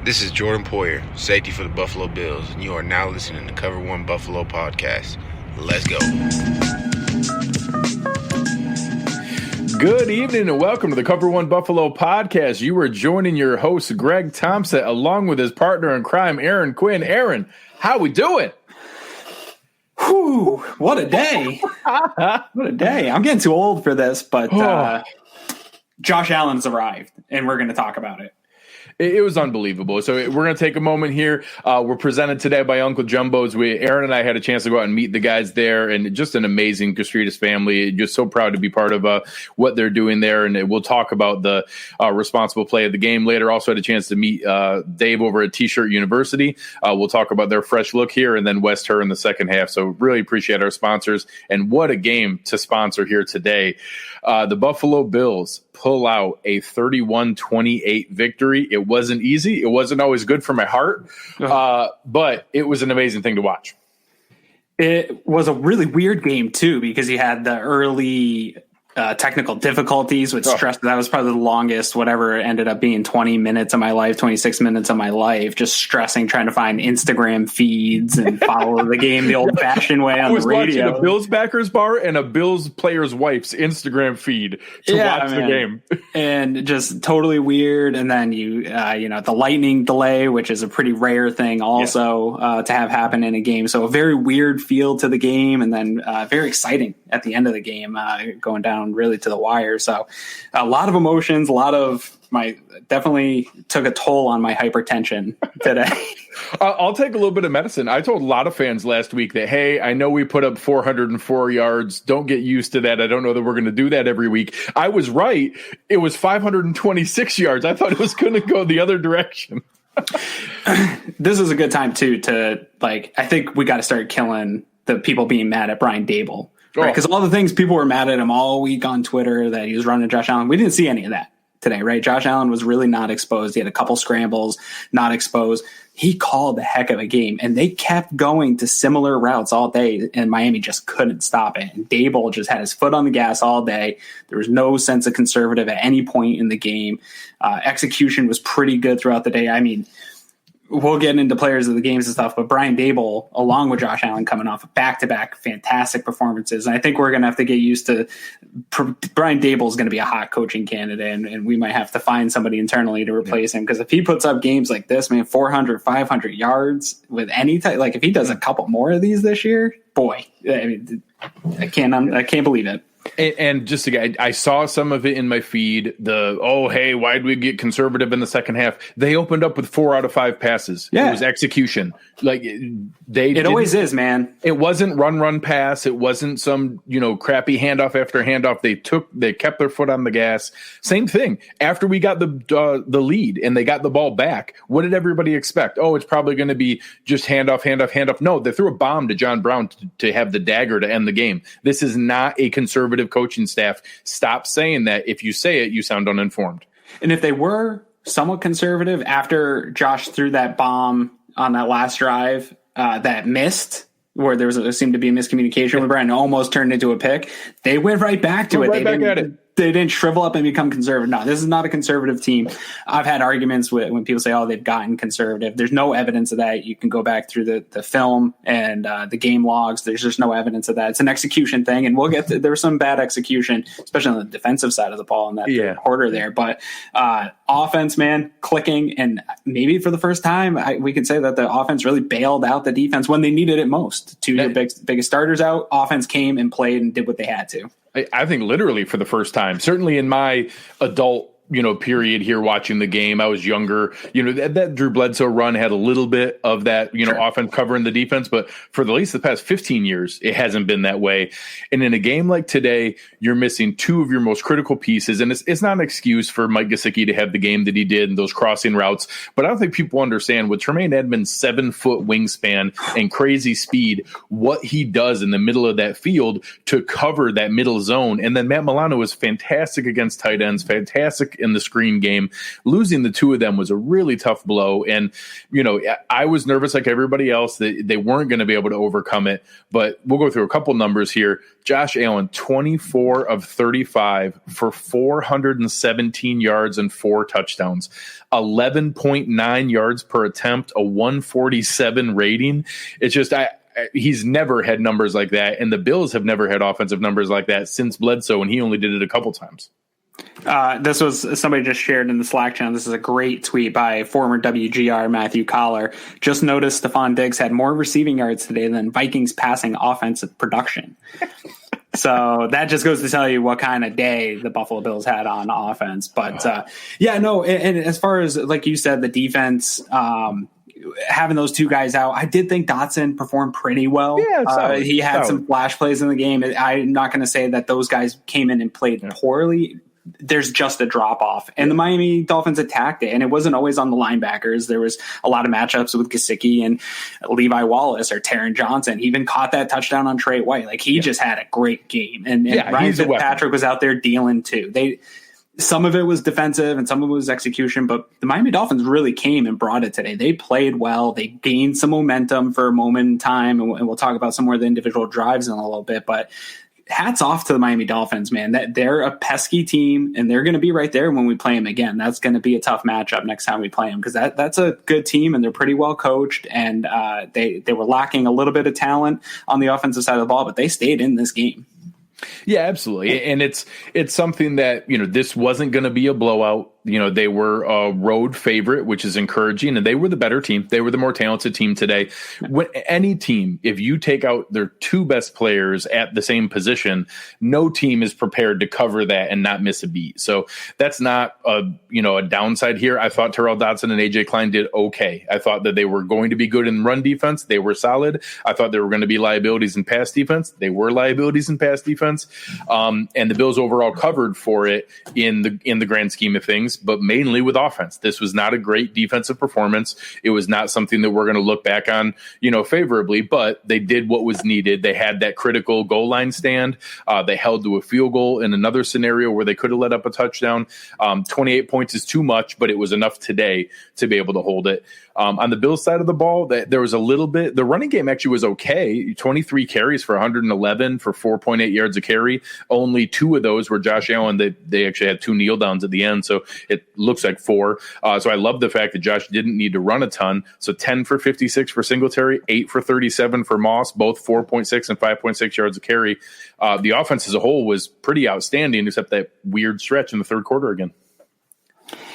This is Jordan Poyer, safety for the Buffalo Bills, and you are now listening to Cover One Buffalo Podcast. Let's go. Good evening and welcome to the Cover One Buffalo Podcast. You are joining your host, Greg Tompsett, along with his partner in crime, Aaron Quinn. Aaron, how we doing? Whew, what a day. What a day. I'm getting too old for this, but Josh Allen's arrived, and we're going to talk about it. It was unbelievable. So we're going to take a moment here. We're presented today by Uncle Jumbo's. Aaron and I had a chance to go out and meet the guys there, and just an amazing Castritas family. Just so proud to be part of what they're doing there. And we'll talk about the responsible play of the game later. Also had a chance to meet Dave over at T-Shirt University. We'll talk about their fresh look here, and then West Her in the second half. So really appreciate our sponsors. And what a game to sponsor here today. The Buffalo Bills pull out a 31-28 victory. It wasn't easy. It wasn't always good for my heart, but it was an amazing thing to watch. It was a really weird game, too, because you had the early technical difficulties with stress. That was probably the longest, whatever it ended up being, 20 minutes of my life, 26 minutes of my life, just stressing, trying to find Instagram feeds and follow the game the old-fashioned way on the radio. I was watching a Bills backers bar and a Bills player's wife's Instagram feed to watch the game. And just totally weird. And then the lightning delay, which is a pretty rare thing also to have happen in a game. So a very weird feel to the game, and then very exciting at the end of the game, going down really to the wire. So a lot of emotions, definitely took a toll on my hypertension today. I'll take a little bit of medicine. I told a lot of fans last week that, hey, I know we put up 404 yards. Don't get used to that. I don't know that we're going to do that every week. I was right. It was 526 yards. I thought it was going to go the other direction. This is a good time too I think we got to start killing the people being mad at Brian Daboll. Right, because all the things people were mad at him all week on Twitter that he was running Josh Allen, we didn't see any of that today, right? Josh Allen was really not exposed. He had a couple scrambles, not exposed. He called the heck of a game, and they kept going to similar routes all day, and Miami just couldn't stop it. And Daboll just had his foot on the gas all day. There was no sense of conservative at any point in the game. Execution was pretty good throughout the day. I mean, we'll get into players of the games and stuff, but Brian Daboll, along with Josh Allen, coming off back-to-back fantastic performances. And I think we're going to have to get used to Brian Daboll is going to be a hot coaching candidate, and we might have to find somebody internally to replace him. Because if he puts up games like this, man, 400, 500 yards with any type, if he does a couple more of these this year, boy, I can't believe it. And just again, I saw some of it in my feed. Why'd we get conservative in the second half? They opened up with 4 out of 5 passes. Yeah. It was execution. It always is, man. It wasn't run pass. It wasn't some crappy handoff after handoff. They kept their foot on the gas. Same thing after we got the lead and they got the ball back. What did everybody expect? Oh, it's probably going to be just handoff. No, they threw a bomb to John Brown to have the dagger to end the game. This is not a conservative coaching staff. Stop saying that. If you say it, you sound uninformed. And if they were somewhat conservative after Josh threw that bomb on that last drive that missed, where there seemed to be a miscommunication with Brian, almost turned into a pick, they went right back to it. They didn't shrivel up and become conservative. No, this is not a conservative team. I've had arguments when people say, they've gotten conservative. There's no evidence of that. You can go back through the film and the game logs. There's just no evidence of that. It's an execution thing, and we'll get there was some bad execution, especially on the defensive side of the ball in that third quarter there. But offense, man, clicking, and maybe for the first time, we can say that the offense really bailed out the defense when they needed it most. Two of your biggest starters out, offense came and played and did what they had to. I think literally for the first time, certainly in my adult period here watching the game. I was younger. That Drew Bledsoe run had a little bit of that, offense covering the defense, but for at least the past 15 years, it hasn't been that way. And in a game like today, you're missing 2 of your most critical pieces. And it's not an excuse for Mike Gesicki to have the game that he did and those crossing routes. But I don't think people understand with Tremaine Edmonds' 7-foot wingspan and crazy speed, what he does in the middle of that field to cover that middle zone. And then Matt Milano was fantastic against tight ends, fantastic in the screen game. Losing the two of them was a really tough blow. And, I was nervous like everybody else that they weren't going to be able to overcome it. But we'll go through a couple numbers here. Josh Allen, 24 of 35 for 417 yards and 4 touchdowns, 11.9 yards per attempt, a 147 rating. It's just, he's never had numbers like that. And the Bills have never had offensive numbers like that since Bledsoe, and he only did it a couple times. This was somebody just shared in the Slack channel. This is a great tweet by former WGR Matthew Collar. Just noticed Stephon Diggs had more receiving yards today than Vikings passing offensive production. So that just goes to tell you what kind of day the Buffalo Bills had on offense. But and as far as, like you said, the defense, having those two guys out, I did think Dotson performed pretty well. Yeah, he had some flash plays in the game. I'm not going to say that those guys came in and played poorly. There's just a drop off, and the Miami Dolphins attacked it, and it wasn't always on the linebackers. There was a lot of matchups with Gesicki and Levi Wallace or Taron Johnson. He even caught that touchdown on Trey White. Like, he just had a great game, and Ryan Fitzpatrick was out there dealing too. Some of it was defensive and some of it was execution, but the Miami Dolphins really came and brought it today. They played well. They gained some momentum for a moment in time, and we'll talk about some more of the individual drives in a little bit, but hats off to the Miami Dolphins, man. That they're a pesky team, and they're going to be right there when we play them again. That's going to be a tough matchup next time we play them, because that's a good team, and they're pretty well coached, and they were lacking a little bit of talent on the offensive side of the ball, but they stayed in this game. Yeah, absolutely. And it's something that, this wasn't going to be a blowout. They were a road favorite, which is encouraging, and they were the better team. They were the more talented team today. When any team, if you take out their two best players at the same position, no team is prepared to cover that and not miss a beat. So that's not a downside here. I thought Terrell Dotson and AJ Klein did okay. I thought that they were going to be good in run defense. They were solid. I thought there were going to be liabilities in pass defense. They were liabilities in pass defense. And the Bills overall covered for it in the grand scheme of things, but mainly with offense. This was not a great defensive performance. It was not something that we're going to look back on, favorably, but they did what was needed. They had that critical goal line stand. They held to a field goal in another scenario where they could have let up a touchdown. 28 points is too much, but it was enough today to be able to hold it. On the Bills side of the ball, there was a little bit. The running game actually was okay. 23 carries for 111 for 4.8 yards a carry. Only 2 of those were Josh Allen. They actually had 2 kneel downs at the end, so it looks like 4. So I love the fact that Josh didn't need to run a ton. So 10 for 56 for Singletary, 8 for 37 for Moss, both 4.6 and 5.6 yards a carry. The offense as a whole was pretty outstanding, except that weird stretch in the third quarter again.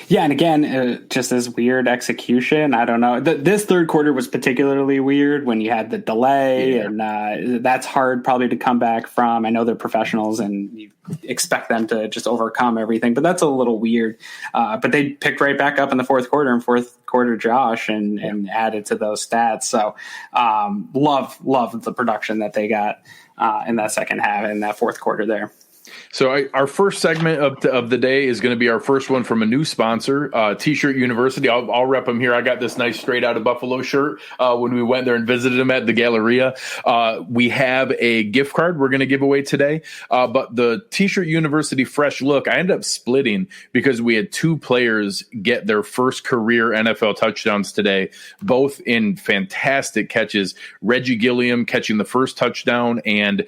Yeah, and again, just this weird execution. I don't know. This third quarter was particularly weird when you had the delay, and that's hard probably to come back from. I know they're professionals, and you expect them to just overcome everything, but that's a little weird. But they picked right back up in the fourth quarter, Josh, and added to those stats. So love the production that they got in that second half, in that fourth quarter there. So our first segment of the day is going to be our first one from a new sponsor, T-Shirt University. I'll rep them here. I got this nice straight out of Buffalo shirt when we went there and visited them at the Galleria. We have a gift card we're going to give away today. But the T-Shirt University Fresh Look, I ended up splitting because we had 2 players get their first career NFL touchdowns today, both in fantastic catches. Reggie Gilliam catching the first touchdown and,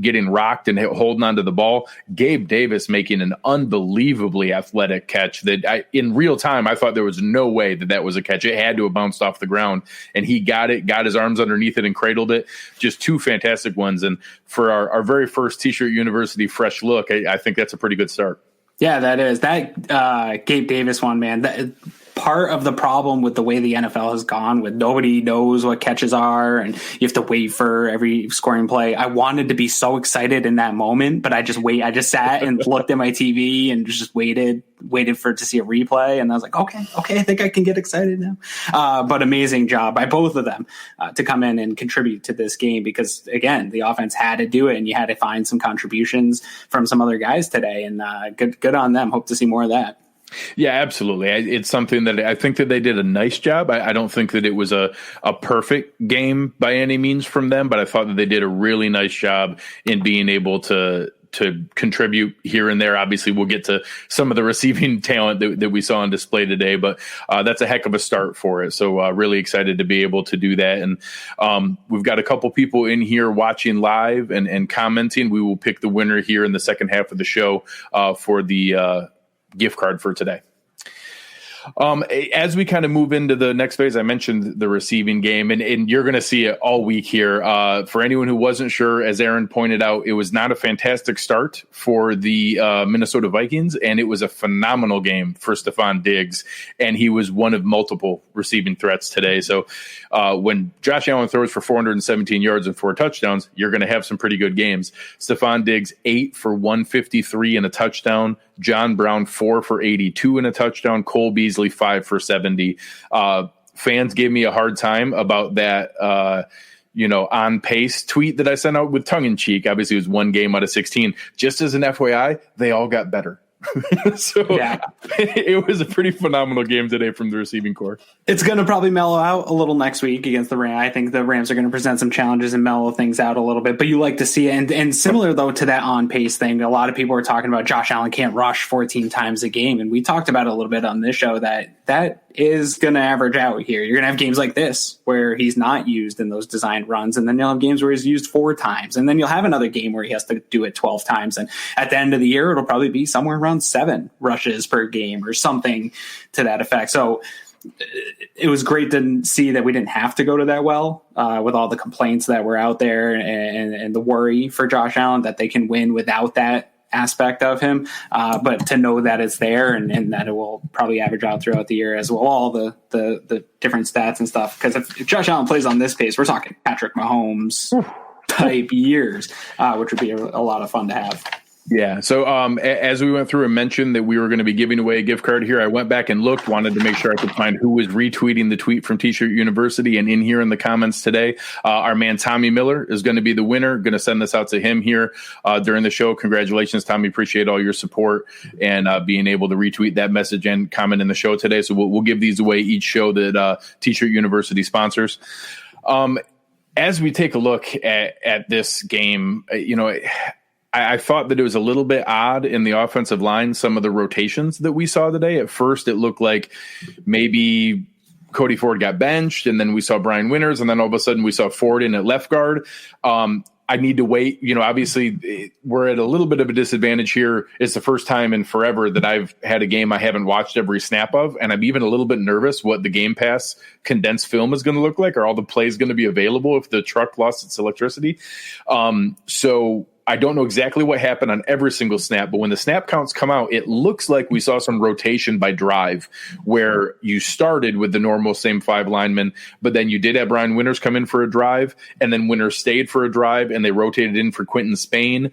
getting rocked and holding onto the ball. Gabe Davis making an unbelievably athletic catch that in real time, I thought there was no way that was a catch. It had to have bounced off the ground, and he got his arms underneath it and cradled it. Just 2 fantastic ones. And for our very first T-Shirt University Fresh Look, I think that's a pretty good start. Yeah, that is. That Gabe Davis one, man, that part of the problem with the way the NFL has gone, with nobody knows what catches are and you have to wait for every scoring play. I wanted to be so excited in that moment, but I just sat and looked at my TV and just waited to see a replay. And I was like, okay, I think I can get excited now. But amazing job by both of them to come in and contribute to this game, because again, the offense had to do it, and you had to find some contributions from some other guys today, and good on them. Hope to see more of that. Yeah, absolutely. It's something that I think that they did a nice job. I don't think that it was a perfect game by any means from them, but I thought that they did a really nice job in being able to contribute here and there. Obviously, we'll get to some of the receiving talent that we saw on display today, but that's a heck of a start for it. So really excited to be able to do that. And we've got a couple people in here watching live and commenting. We will pick the winner here in the second half of the show for the gift card for today. As we kind of move into the next phase, I mentioned the receiving game, and you're going to see it all week here. For anyone who wasn't sure, as Aaron pointed out, it was not a fantastic start for the Minnesota Vikings, and it was a phenomenal game for Stephon Diggs, and he was one of multiple receiving threats today. So when Josh Allen throws for 417 yards and 4 touchdowns, you're going to have some pretty good games. Stephon Diggs, 8 for 153 and a touchdown. John Brown, 4 for 82 and a touchdown. Cole Beasley, 5 for 70. Fans gave me a hard time about that, on pace tweet that I sent out with tongue in cheek. Obviously, it was one game out of 16. Just as an FYI, they all got better. So yeah. It was a pretty phenomenal game today from the receiving corps. It's going to probably mellow out a little next week against the Rams. I think the Rams are going to present some challenges and mellow things out a little bit, but you like to see it. And similar though to that on pace thing, a lot of people are talking about Josh Allen can't rush 14 times a game. And we talked about it a little bit on this show that is going to average out here. You're going to have games like this where he's not used in those designed runs. And then you'll have games where he's used 4 times. And then you'll have another game where he has to do it 12 times. And at the end of the year, it'll probably be somewhere around 7 rushes per game or something to that effect. So it was great to see that we didn't have to go to that well with all the complaints that were out there and the worry for Josh Allen that they can win without that aspect of him, but to know that it's there and that it will probably average out throughout the year as well, all the different stats and stuff. Because if Josh Allen plays on this pace, we're talking Patrick Mahomes type years, which would be a lot of fun to have. Yeah. So as we went through and mentioned that we were going to be giving away a gift card here, I went back and looked, wanted to make sure I could find who was retweeting the tweet from T-Shirt University. And in here in the comments today, our man Tommy Miller is going to be the winner. Going to send this out to him here during the show. Congratulations, Tommy. Appreciate all your support and being able to retweet that message and comment in the show today. So we'll give these away each show that T-Shirt University sponsors. As we take a look at this game, I thought that it was a little bit odd in the offensive line, some of the rotations that we saw today. At first, it looked like maybe Cody Ford got benched, and then we saw Brian Winters, and then all of a sudden we saw Ford in at left guard. I need to wait. Obviously, we're at a little bit of a disadvantage here. It's the first time in forever that I've had a game I haven't watched every snap of, and I'm even a little bit nervous what the Game Pass condensed film is going to look like. Are all the plays going to be available if the truck lost its electricity? So I don't know exactly what happened on every single snap, but when the snap counts come out, it looks like we saw some rotation by drive where you started with the normal same 5 linemen, but then you did have Brian Winters come in for a drive, and then Winters stayed for a drive, and they rotated in for Quentin Spain.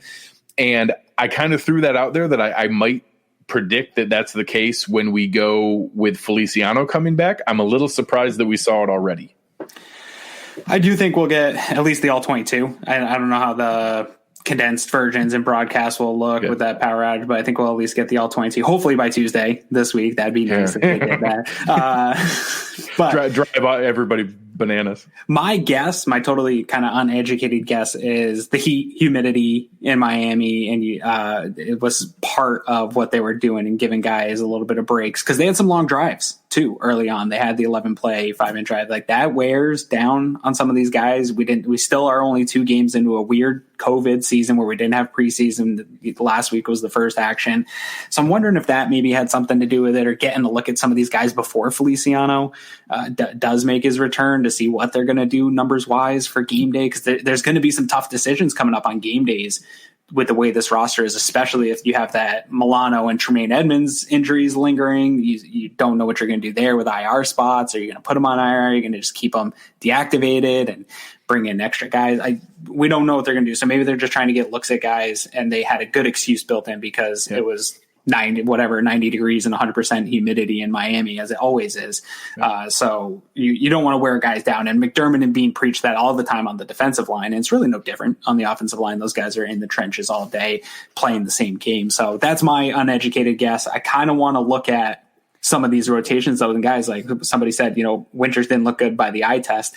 And I kind of threw that out there that I might predict that that's the case when we go with Feliciano coming back. I'm a little surprised that we saw it already. I do think we'll get at least the all-22. I don't know how the condensed versions and broadcast will look with that power outage, but I think we'll at least get the all-22 hopefully by Tuesday this week. That'd be nice if they did that. But drive everybody bananas. My guess, my totally kind of uneducated guess, is the heat, humidity in Miami, and it was part of what they were doing and giving guys a little bit of breaks because they had some long drives too early on. They had the 11-play 5-minute drive. Like that wears down on some of these guys. We still are only 2 games into a weird COVID season where we didn't have preseason. Last week was the first action. So I'm wondering if that maybe had something to do with it, or getting a look at some of these guys before Feliciano does make his return to see what they're going to do numbers wise for game day. Cause there's going to be some tough decisions coming up on game days with the way this roster is, especially if you have that Milano and Tremaine Edmonds injuries lingering. You don't know what you're going to do there with IR spots. Are you going to put them on IR? Are you going to just keep them deactivated and bring in extra guys? We don't know what they're going to do. So maybe they're just trying to get looks at guys, and they had a good excuse built in because it was 90 degrees and 100% humidity in Miami, as it always is. So you don't want to wear guys down. And McDermott and Bean preach that all the time on the defensive line. And it's really no different on the offensive line. Those guys are in the trenches all day playing the same game. So that's my uneducated guess. I kind of want to look at some of these rotations, though. And guys, like somebody said, Winters didn't look good by the eye test.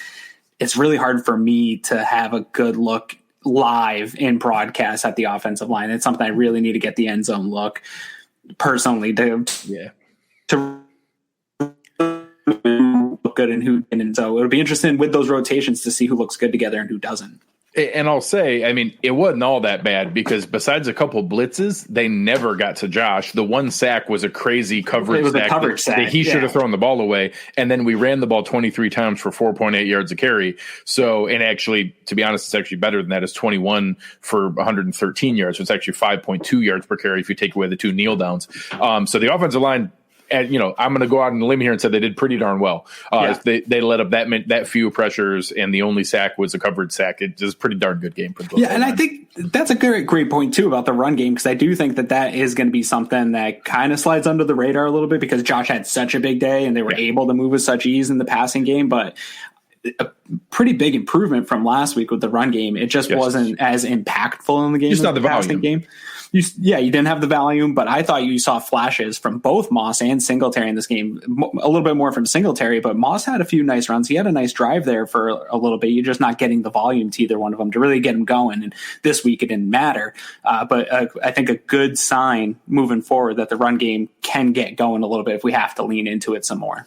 It's really hard for me to have a good look live in broadcast at the offensive line. It's something I really need to get the end zone look personally to look good and who didn't. So it'll be interesting with those rotations to see who looks good together and who doesn't. And I'll say, I mean, it wasn't all that bad because besides a couple blitzes, they never got to Josh. The one sack was a crazy coverage sack that he should have thrown the ball away. And then we ran the ball 23 times for 4.8 yards a carry. So, and actually, to be honest, it's actually better than that. It's 21 for 113 yards. So it's actually 5.2 yards per carry if you take away the 2 kneel downs. So the offensive line, and I'm going to go out on a limb here and say they did pretty darn well. They let up that few pressures, and the only sack was a coverage sack. It was a pretty darn good game for the and I think that's a great point too about the run game, because I do think that is going to be something that kind of slides under the radar a little bit because Josh had such a big day and they were able to move with such ease in the passing game, but a pretty big improvement from last week with the run game. It just wasn't as impactful in the game. Just not the volume. Game. You didn't have the volume, but I thought you saw flashes from both Moss and Singletary in this game. A little bit more from Singletary, but Moss had a few nice runs. He had a nice drive there for a little bit. You're just not getting the volume to either one of them to really get him going. And this week it didn't matter. But I think a good sign moving forward that the run game can get going a little bit if we have to lean into it some more.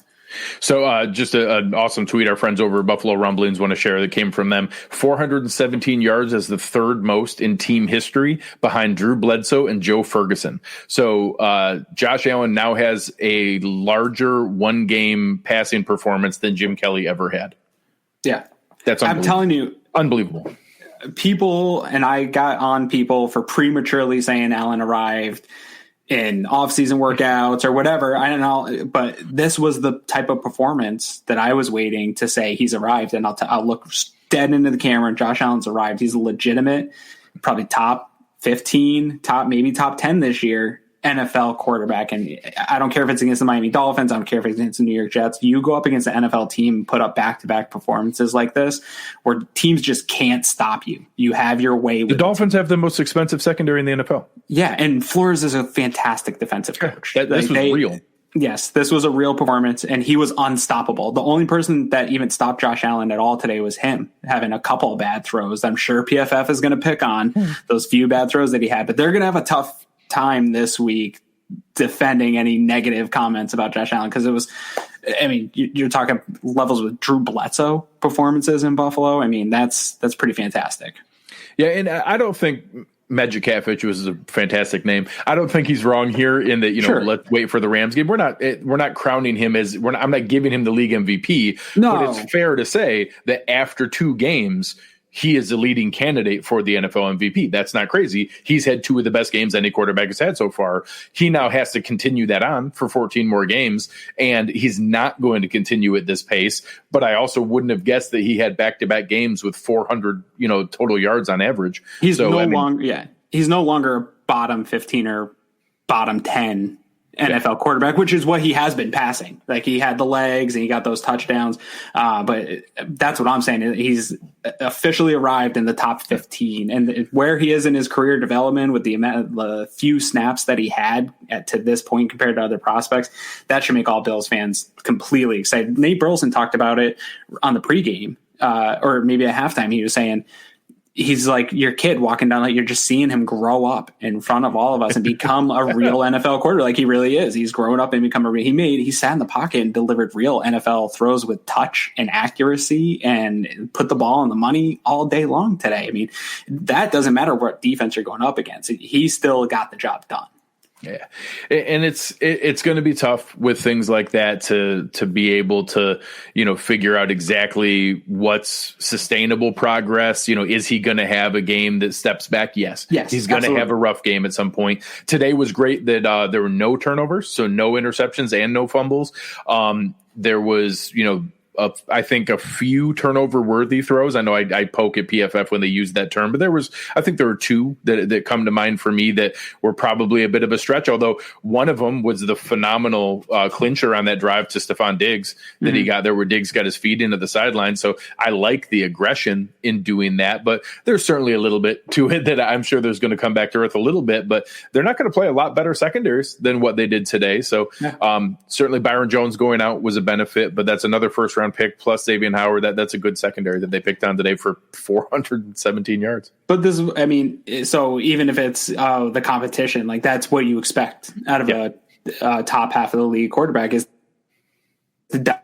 So just an awesome tweet our friends over at Buffalo Rumblings want to share that came from them. 417 yards as the third most in team history behind Drew Bledsoe and Joe Ferguson. So Josh Allen now has a larger one-game passing performance than Jim Kelly ever had. Yeah. That's I'm telling you. Unbelievable. People, and I got on people for prematurely saying Allen arrived in off-season workouts or whatever. I don't know, but this was the type of performance that I was waiting to say he's arrived. And I'll look dead into the camera and Josh Allen's arrived. He's a legitimate, probably top 15, maybe top 10 this year NFL quarterback. And I don't care if it's against the Miami Dolphins. I don't care if it's against the New York Jets. You go up against an NFL team and put up back-to-back performances like this where teams just can't stop you. You have your way. The Dolphins have the most expensive secondary in the NFL. Yeah, and Flores is a fantastic defensive coach. This was real. Yes, this was a real performance, and he was unstoppable. The only person that even stopped Josh Allen at all today was him, having a couple of bad throws. I'm sure PFF is going to pick on those few bad throws that he had, but they're going to have a tough time this week defending any negative comments about Josh Allen, because it was, I mean, you're talking levels with Drew Bledsoe performances in Buffalo. I mean, that's pretty fantastic. Yeah, and I don't think Magic Catfish was a fantastic name. I don't think he's wrong here in that, let's wait for the Rams game. We're not crowning him I'm not giving him the league MVP. No. But it's fair to say that after 2 games, he is the leading candidate for the NFL MVP. That's not crazy. He's had 2 of the best games any quarterback has had so far. He now has to continue that on for 14 more games, and he's not going to continue at this pace. But I also wouldn't have guessed that he had back-to-back games with 400, total yards on average. He's no longer a bottom 15 or bottom 10 NFL quarterback, which is what he has been passing. Like, he had the legs and he got those touchdowns. But that's what I'm saying. He's officially arrived in the top 15, and where he is in his career development with the few snaps that he had to this point compared to other prospects, that should make all Bills fans completely excited. Nate Burleson talked about it on the pregame, or maybe at halftime. He was saying, he's like your kid walking down, like you're just seeing him grow up in front of all of us and become a real NFL quarterback. Like, he really is. He's grown up and become he sat in the pocket and delivered real NFL throws with touch and accuracy and put the ball on the money all day long today. I mean, that doesn't matter what defense you're going up against. He still got the job done. Yeah. And it's going to be tough with things like that to be able to, figure out exactly what's sustainable progress. Is he going to have a game that steps back? Yes. He's going to have a rough game at some point. Today was great that there were no turnovers, so no interceptions and no fumbles. There was, I think a few turnover-worthy throws. I know I poke at PFF when they use that term, but I think there were 2 that come to mind for me that were probably a bit of a stretch, although one of them was the phenomenal clincher on that drive to Stephon Diggs that he got there, where Diggs got his feet into the sideline. So I like the aggression in doing that, but there's certainly a little bit to it that I'm sure there's going to come back to earth a little bit, but they're not going to play a lot better secondaries than what they did today. So certainly Byron Jones going out was a benefit, but that's another first-round round pick plus Xavier Howard. That's a good secondary that they picked on today for 417 yards. But this, I mean, so even if it's the competition, like that's what you expect out of a top half of the league quarterback is the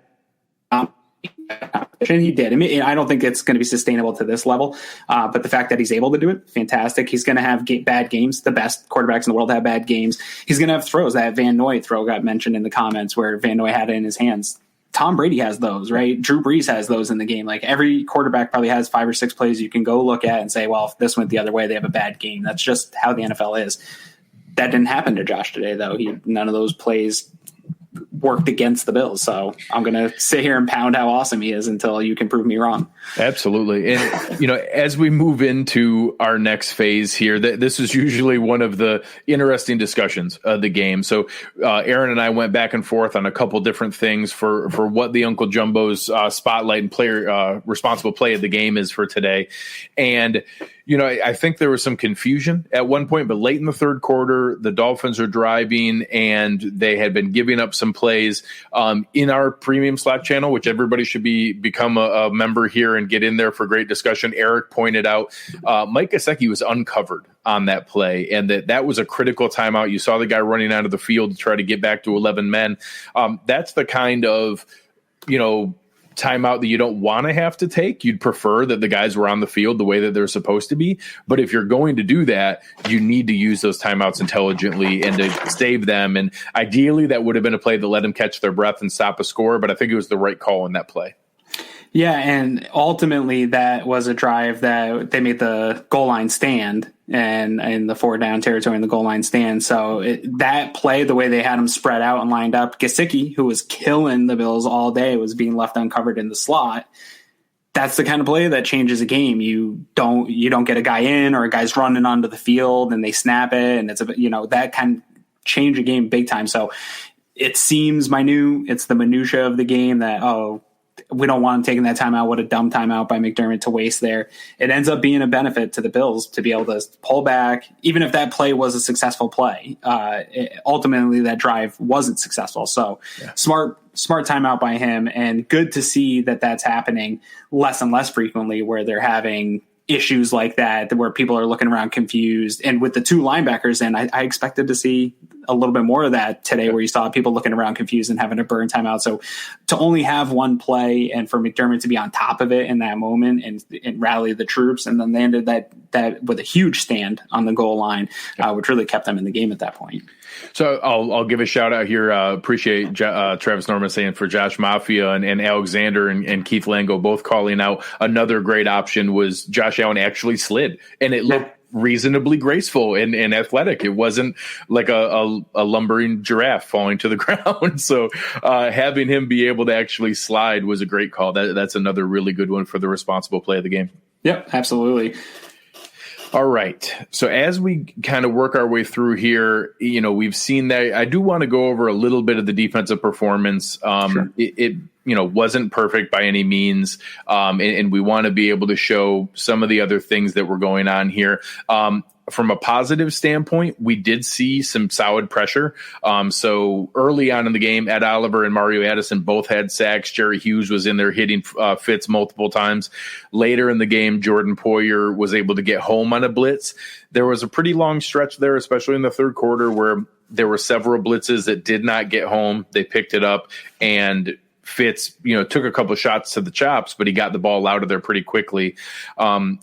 and he did. I mean, I don't think it's going to be sustainable to this level, but the fact that he's able to do it, fantastic. He's going to have bad games. The best quarterbacks in the world have bad games. He's going to have throws. That Van Noy throw got mentioned in the comments where Van Noy had it in his hands. Tom Brady has those, right? Drew Brees has those in the game. Like every quarterback probably has 5 or 6 plays you can go look at and say, well, if this went the other way, they have a bad game. That's just how the NFL is. That didn't happen to Josh today, though. None of those plays worked against the Bills. So I'm going to sit here and pound how awesome he is until you can prove me wrong. Absolutely. And, as we move into our next phase here, this is usually one of the interesting discussions of the game. So Aaron and I went back and forth on a couple different things for what the Uncle Jumbo's spotlight and player responsible play of the game is for today. And, I think there was some confusion at one point, but late in the third quarter, the Dolphins are driving and they had been giving up some plays in our premium Slack channel, which everybody should become a member here and get in there for great discussion. Eric pointed out Mike Gesicki was uncovered on that play, and that was a critical timeout. You saw the guy running out of the field to try to get back to 11 men. That's the kind of, timeout that you don't want to have to take. You'd prefer that the guys were on the field the way that they're supposed to be. But if you're going to do that, you need to use those timeouts intelligently and to save them. And ideally, that would have been a play that let them catch their breath and stop a score. But I think it was the right call in that play. Yeah, and ultimately that was a drive that they made the goal line stand and in the 4-down territory in the goal line stand. So that play, the way they had them spread out and lined up, Gesicki, who was killing the Bills all day, was being left uncovered in the slot. That's the kind of play that changes a game. You don't get a guy in or a guy's running onto the field and they snap it, and it's that can change a game big time. So it seems minute. It's the minutia of the game that we don't want him taking that timeout. What a dumb timeout by McDermott to waste there. It ends up being a benefit to the Bills to be able to pull back, even if that play was a successful play. Ultimately, that drive wasn't successful. So smart timeout by him, and good to see that that's happening less and less frequently, where they're having issues like that where people are looking around confused. And with the 2 linebackers, and I expected to see a little bit more of that today, where you saw people looking around confused and having to burn timeout. So to only have one play and for McDermott to be on top of it in that moment and rally the troops, and then they ended that with a huge stand on the goal line, which really kept them in the game at that point. So I'll give a shout out here. Appreciate Travis Norman saying for Josh Mafia and Alexander and Keith Lango both calling out. Another great option was Josh Allen actually slid, and it looked reasonably graceful and athletic. It wasn't like a lumbering giraffe falling to the ground. So having him be able to actually slide was a great call. That's another really good one for the responsible play of the game. Yep, absolutely. All right. So as we kind of work our way through here, we've seen that. I do want to go over a little bit of the defensive performance. Sure. It wasn't perfect by any means. And we want to be able to show some of the other things that were going on here. From a positive standpoint, we did see some solid pressure. So early on in the game, Ed Oliver and Mario Addison both had sacks. Jerry Hughes was in there hitting Fitz multiple times. Later in the game, Jordan Poyer was able to get home on a blitz. There was a pretty long stretch there, especially in the third quarter, where there were several blitzes that did not get home. They picked it up, and Fitz, took a couple of shots to the chops, but he got the ball out of there pretty quickly. 10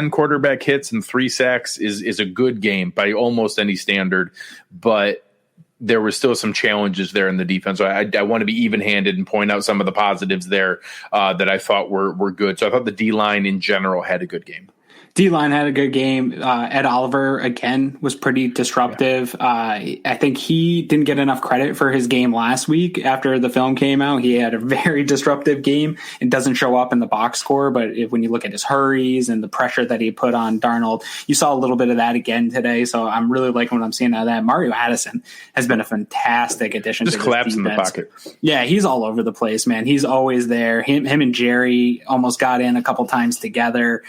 quarterback hits and 3 sacks is a good game by almost any standard, but there were still some challenges there in the defense. So I want to be even-handed and point out some of the positives there that I thought were good. So I thought the D-line in general had a good game. D-line had a good game. Ed Oliver, again, was pretty disruptive. I think he didn't get enough credit for his game last week after the film came out. He had a very disruptive game. It doesn't show up in the box score, but when you look at his hurries and the pressure that he put on Darnold, you saw a little bit of that again today. So I'm really liking what I'm seeing out of that. Mario Addison has been a fantastic addition to this defense. Just collapse in the pocket. Yeah, he's all over the place, man. He's always there. Him and Jerry almost got in a couple times together.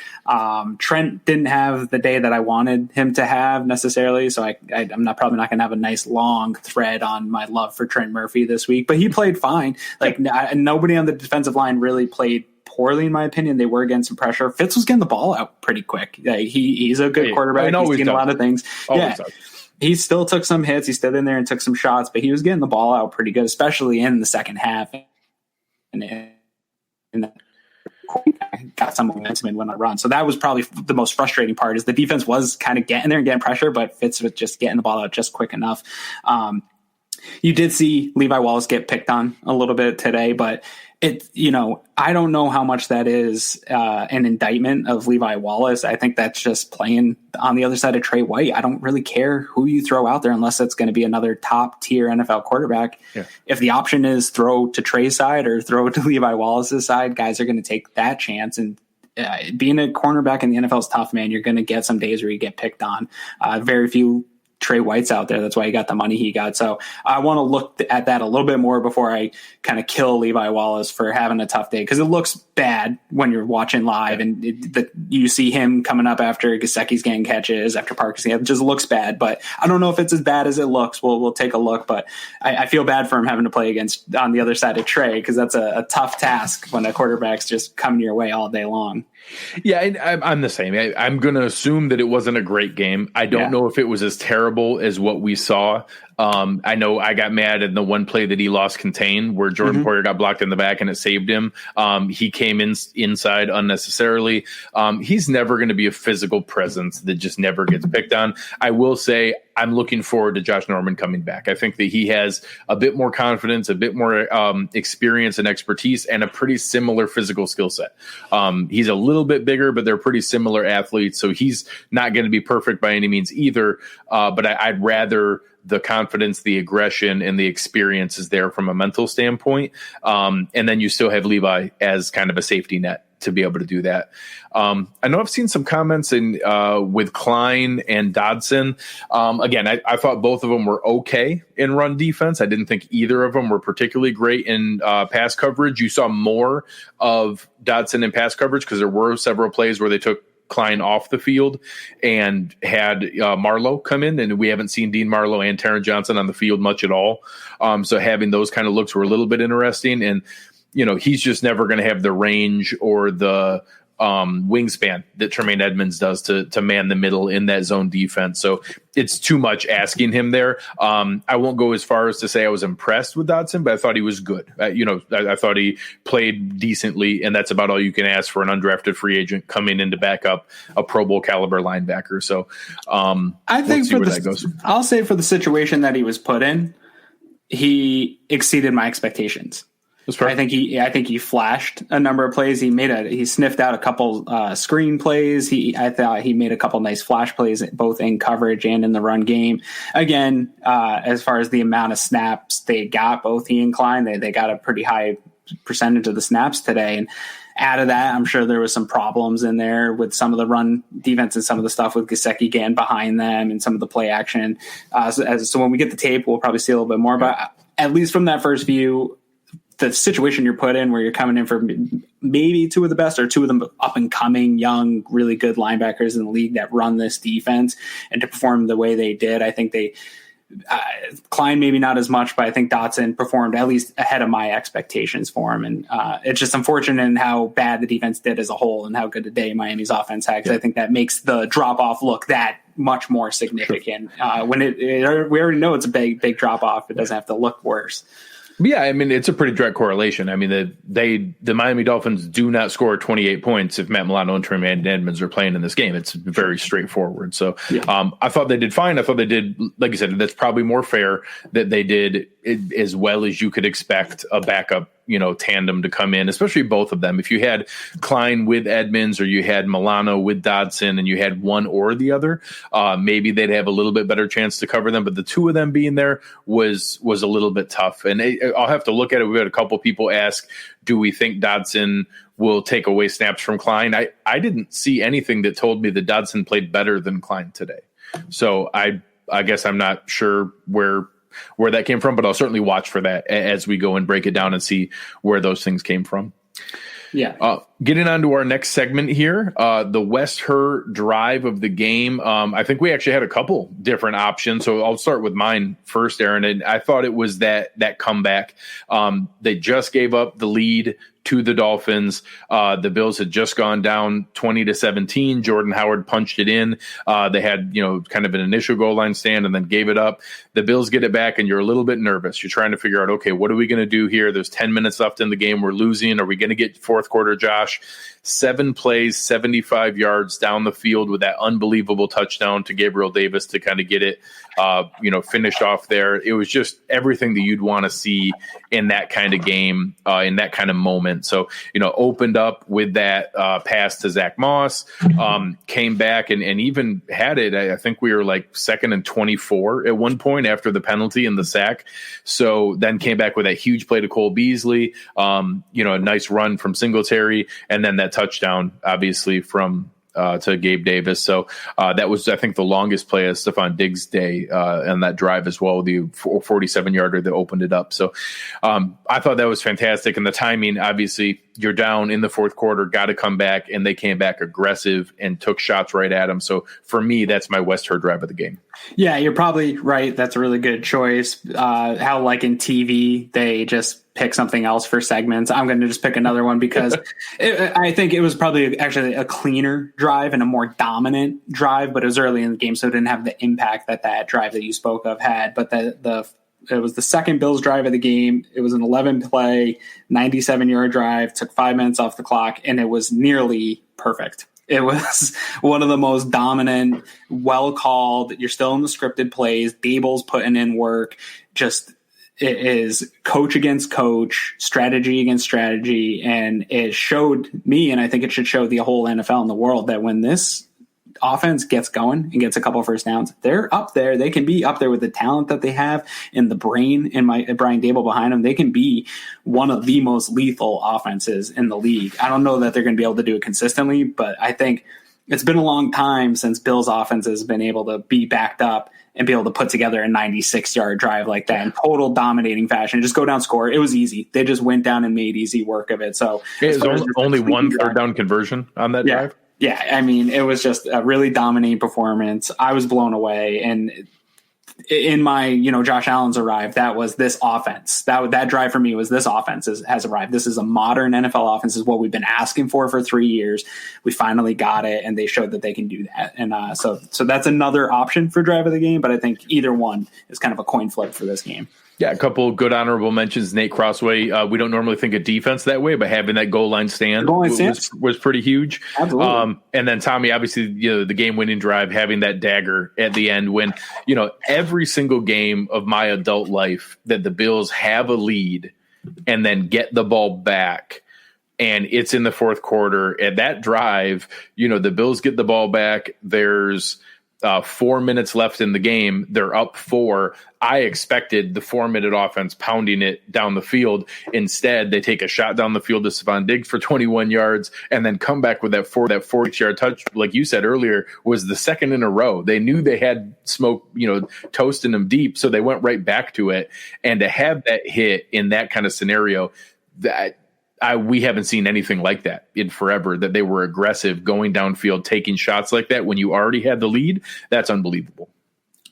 Trent didn't have the day that I wanted him to have necessarily, so I'm probably not going to have a nice long thread on my love for Trent Murphy this week. But he played fine. Like nobody on the defensive line really played poorly, in my opinion. They were getting some pressure. Fitz was getting the ball out pretty quick. Like, he's a good quarterback. He's doing a lot of things. He still took some hits. He stood in there and took some shots, but he was getting the ball out pretty good, especially in the second half. And got some momentum and went on a run. So that was probably the most frustrating part, is the defense was kind of getting there and getting pressure, but Fitz was just getting the ball out just quick enough. You did see Levi Wallace get picked on a little bit today, but I don't know how much that is an indictment of Levi Wallace. I think that's just playing on the other side of Trey White. I don't really care who you throw out there unless it's going to be another top tier NFL quarterback. Yeah. If the option is throw to Trey's side or throw to Levi Wallace's side, guys are going to take that chance. And being a cornerback in the NFL is tough, man. You're going to get some days where you get picked on. Very few Trey White's out there. That's why he got the money he got. So I want to look at that a little bit more before I kind of kill Levi Wallace for having a tough day, because it looks bad when you're watching live and you see him coming up after Gesicki's getting catches, after Parker's getting, it just looks bad. But I don't know if it's as bad as it looks. We'll take a look, but I feel bad for him having to play against on the other side of Trey, because that's a tough task when a quarterback's just coming your way all day long. Yeah, I'm the same. I'm going to assume that it wasn't a great game. I don't know if it was as terrible as what we saw. I know I got mad at the one play that he lost contain, where Jordan Poyer got blocked in the back and it saved him. He came inside unnecessarily. He's never going to be a physical presence that just never gets picked on. I will say I'm looking forward to Josh Norman coming back. I think that he has a bit more confidence, a bit more experience and expertise, and a pretty similar physical skill set. He's a little bit bigger, but they're pretty similar athletes, so he's not going to be perfect by any means either. But I'd rather the confidence, the aggression, and the experience is there from a mental standpoint. And then you still have Levi as kind of a safety net to be able to do that. I know I've seen some comments with Klein and Dodson. Again, I thought both of them were okay in run defense. I didn't think either of them were particularly great in pass coverage. You saw more of Dodson in pass coverage because there were several plays where they took Klein off the field and had Marlowe come in, and we haven't seen Dean Marlowe and Taron Johnson on the field much at all. So having those kind of looks were a little bit interesting, and he's just never going to have the range or the wingspan that Tremaine Edmonds does to man the middle in that zone defense. So it's too much asking him there. I won't go as far as to say I was impressed with Dodson, but I thought he was good. I thought he played decently, and that's about all you can ask for an undrafted free agent coming in to back up a Pro Bowl caliber linebacker. So I think for that goes. I'll say for the situation that he was put in, he exceeded my expectations. I think he flashed a number of plays. He sniffed out a couple screen plays. I thought he made a couple nice flash plays, both in coverage and in the run game. Again, as far as the amount of snaps they got, both he and Klein, they got a pretty high percentage of the snaps today. And out of that, I'm sure there was some problems in there with some of the run defense and some of the stuff with Gesicki getting behind them and some of the play action. So when we get the tape, we'll probably see a little bit more. But at least from that first view, the situation you're put in where you're coming in for maybe two of the best or two of them up and coming, young, really good linebackers in the league that run this defense, and to perform the way they did, I think Klein maybe not as much, but I think Dodson performed at least ahead of my expectations for him. And it's just unfortunate in how bad the defense did as a whole and how good a day Miami's offense had. Because I think that makes the drop off look that much more significant. When we already know it's a big drop off, it doesn't have to look worse. Yeah, I mean, it's a pretty direct correlation. I mean, the Miami Dolphins do not score 28 points if Matt Milano and Tremaine Edmonds are playing in this game. It's very straightforward. So I thought they did fine. I thought they did, like I said, that's probably more fair that they did as well as you could expect a backup tandem to come in, especially both of them. If you had Klein with Edmonds or you had Milano with Dodson and you had one or the other, maybe they'd have a little bit better chance to cover them. But the two of them being there was a little bit tough. And I'll have to look at it. We've had a couple people ask, do we think Dodson will take away snaps from Klein? I didn't see anything that told me that Dodson played better than Klein today. So I guess I'm not sure where that came from, but I'll certainly watch for that as we go and break it down and see where those things came from. Yeah. Getting on to our next segment here, the West Her drive of the game. I think we actually had a couple different options. So I'll start with mine first, Aaron. And I thought it was that comeback. They just gave up the lead to the Dolphins. The Bills had just gone down 20-17. Jordan Howard punched it in. They had, kind of an initial goal line stand and then gave it up. The Bills get it back and you're a little bit nervous. You're trying to figure out, okay, what are we going to do here? There's 10 minutes left in the game. We're losing. Are we going to get fourth quarter Josh? 7 plays, 75 yards down the field with that unbelievable touchdown to Gabriel Davis to kind of get it, finished off there. It was just everything that you'd want to see in that kind of game, in that kind of moment. So, opened up with that pass to Zach Moss, came back and even had it. I think we were like 2nd and 24 at one point after the penalty and the sack. So then came back with that huge play to Cole Beasley, a nice run from Singletary, and then that touchdown, obviously, from to Gabe Davis. So that was, I think, the longest play of Stephon Diggs' day on that drive as well, the 47-yarder that opened it up. So I thought that was fantastic. And the timing, obviously, you're down in the fourth quarter, got to come back, and they came back aggressive and took shots right at them. So for me, that's my West Her drive of the game. Yeah, you're probably right. That's a really good choice. How, like in TV, they just pick something else for segments. I'm going to just pick another one because I think it was probably actually a cleaner drive and a more dominant drive, but it was early in the game, so it didn't have the impact that drive that you spoke of had. But it was the second Bills drive of the game. It was an 11-play, 97-yard drive, took 5 minutes off the clock, and it was nearly perfect. It was one of the most dominant, well-called, you're still in the scripted plays, Dable's putting in work, just it is coach against coach, strategy against strategy, and it showed me, and I think it should show the whole NFL and the world, that when this offense gets going and gets a couple first downs, they're up there. They can be up there with the talent that they have and the brain and Brian Dable behind them. They can be one of the most lethal offenses in the league. I don't know that they're going to be able to do it consistently, but I think it's been a long time since Bills offense has been able to be backed up and be able to put together a 96-yard drive like that in total dominating fashion. Just go down, score. It was easy. They just went down and made easy work of it. So it was only one third down conversion on that drive. Yeah, I mean, it was just a really dominating performance. I was blown away. And in my, Josh Allen's arrived, that was this offense. That drive for me was this offense has arrived. This is a modern NFL offense. This is what we've been asking for 3 years. We finally got it, and they showed that they can do that. And so that's another option for drive of the game, but I think either one is kind of a coin flip for this game. Yeah, a couple good honorable mentions. Nate Crossway. We don't normally think of defense that way, but having that goal line stand was pretty huge. Absolutely. And then Tommy, obviously, the game-winning drive, having that dagger at the end when, every single game of my adult life that the Bills have a lead and then get the ball back and it's in the fourth quarter. At that drive, the Bills get the ball back. There's 4 minutes left in the game. They're up 4. I expected the 4-minute offense pounding it down the field. Instead, they take a shot down the field to Stephon Diggs for 21 yards and then come back with that 46-yard touch, like you said earlier, was the second in a row. They knew they had smoke, toasting them deep, so they went right back to it. And to have that hit in that kind of scenario, we haven't seen anything like that in forever, that they were aggressive, going downfield, taking shots like that when you already had the lead. That's unbelievable.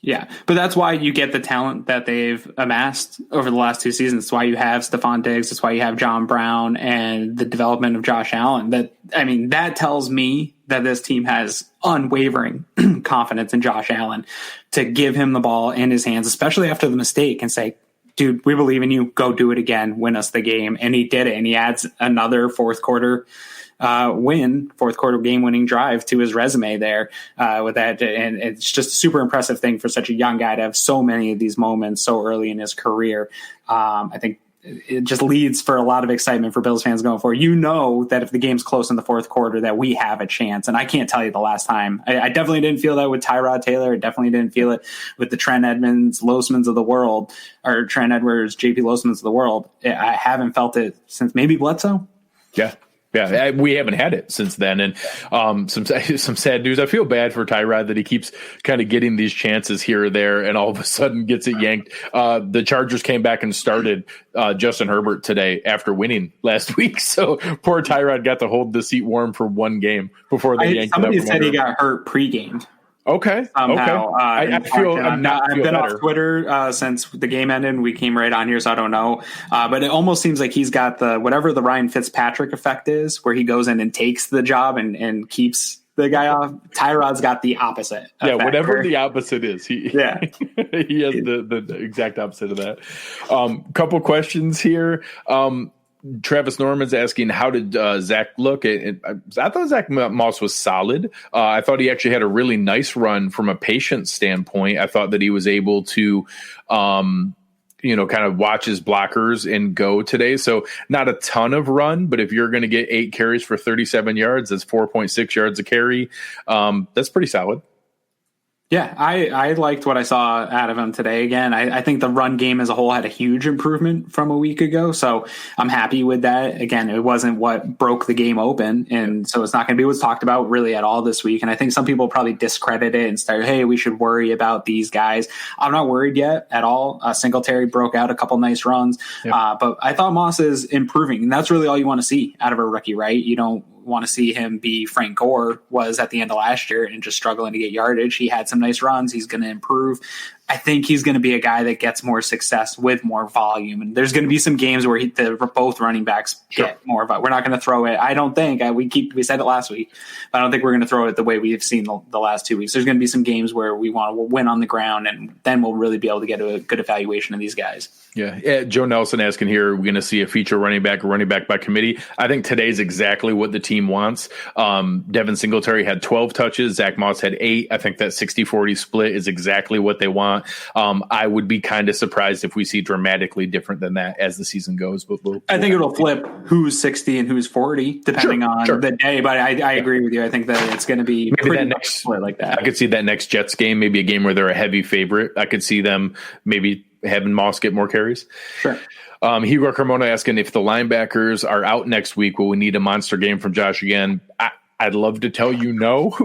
Yeah, but that's why you get the talent that they've amassed over the last 2 seasons. That's why you have Stephon Diggs. That's why you have John Brown and the development of Josh Allen. That tells me that this team has unwavering confidence in Josh Allen to give him the ball in his hands, especially after the mistake, and say, dude, we believe in you. Go do it again. Win us the game. And he did it. And he adds another fourth quarter game-winning drive to his resume there with that. And it's just a super impressive thing for such a young guy to have so many of these moments so early in his career. I think it just leads for a lot of excitement for Bills fans going forward. That if the game's close in the fourth quarter, that we have a chance. And I can't tell you the last time. I definitely didn't feel that with Tyrod Taylor. I definitely didn't feel it with the Trent Edmonds, Losmans of the world, or Trent Edwards, JP Losmans of the world. I haven't felt it since maybe Bledsoe. Yeah. Yeah, we haven't had it since then. And some sad news. I feel bad for Tyrod that he keeps kind of getting these chances here or there and all of a sudden gets it yanked. The Chargers came back and started Justin Herbert today after winning last week. So poor Tyrod got to hold the seat warm for one game before they yanked it. Somebody said he got hurt pregame. Okay. Somehow, okay. I've been off Twitter since the game ended. And we came right on here, so I don't know. But it almost seems like he's got whatever the Ryan Fitzpatrick effect is, where he goes in and takes the job and keeps the guy off. Tyrod's got the opposite. Yeah, whatever the opposite is, he has the exact opposite of that. Couple questions here. Travis Norman's asking, how did Zach look? I thought Zach Moss was solid. I thought he actually had a really nice run from a patient standpoint. I thought that he was able to, kind of watch his blockers and go today. So not a ton of run, but if you're going to get 8 carries for 37 yards, that's 4.6 yards a carry. That's pretty solid. Yeah, I liked what I saw out of him today. Again, I think the run game as a whole had a huge improvement from a week ago, so I'm happy with that. Again, it wasn't what broke the game open, and so it's not going to be what's talked about really at all this week. And I think some people probably discredit it and start, hey, we should worry about these guys. I'm not worried yet at all. Singletary broke out a couple nice runs, but I thought Moss is improving, and that's really all you want to see out of a rookie, right? You don't want to see him be Frank Gore was at the end of last year and just struggling to get yardage. He had some nice runs. He's going to improve. I think he's going to be a guy that gets more success with more volume. And there's going to be some games where both running backs get more volume. We're not going to throw it. I don't think we said it last week, but I don't think we're going to throw it the way we've seen the last 2 weeks. There's going to be some games where we want to win on the ground, and then we'll really be able to get a good evaluation of these guys. Yeah. Joe Nelson asking here, we're going to see a feature running back by committee. I think today's exactly what the team wants. Devin Singletary had 12 touches. Zach Moss had 8. I think that 60-40 split is exactly what they want. I would be kind of surprised if we see dramatically different than that as the season goes. But I think it'll flip who's 60 and who's 40 depending on the day. But I agree with you. I think that it's going to be maybe that next split like that. I could see that next Jets game, maybe a game where they're a heavy favorite. I could see them maybe having Moss get more carries. Sure. Hugo Carmona asking if the linebackers are out next week, will we need a monster game from Josh again? I'd love to tell you no,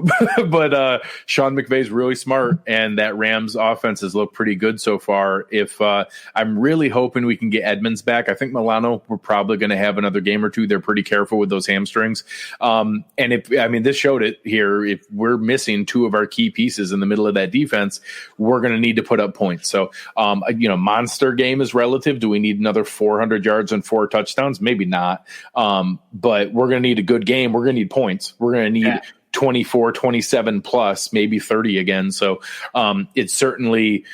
but Sean McVay's really smart, and that Rams offense has looked pretty good so far. If I'm really hoping we can get Edmonds back. I think Milano, we're probably going to have another game or two. They're pretty careful with those hamstrings. And this showed it here. If we're missing 2 of our key pieces in the middle of that defense, we're going to need to put up points. So, monster game is relative. Do we need another 400 yards and 4 touchdowns? Maybe not. But we're going to need a good game. We're going to need points. We're going to need 24, 27 plus, maybe 30 again. So it's certainly